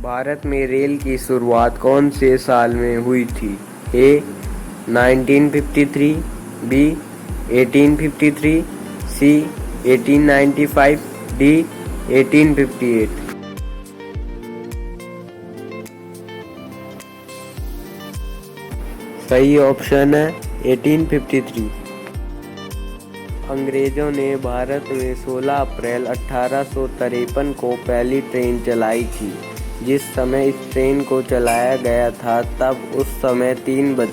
भारत में रेल की शुरुआत कौन से साल में हुई थी? ए 1953, बी 1853, सी 1895, डी 1858। सही ऑप्शन है 1853। अंग्रेजों ने भारत में 16 अप्रैल 1853 को पहली ट्रेन चलाई थी। जिस समय इस ट्रेन को चलाया गया था तब उस समय 3 बज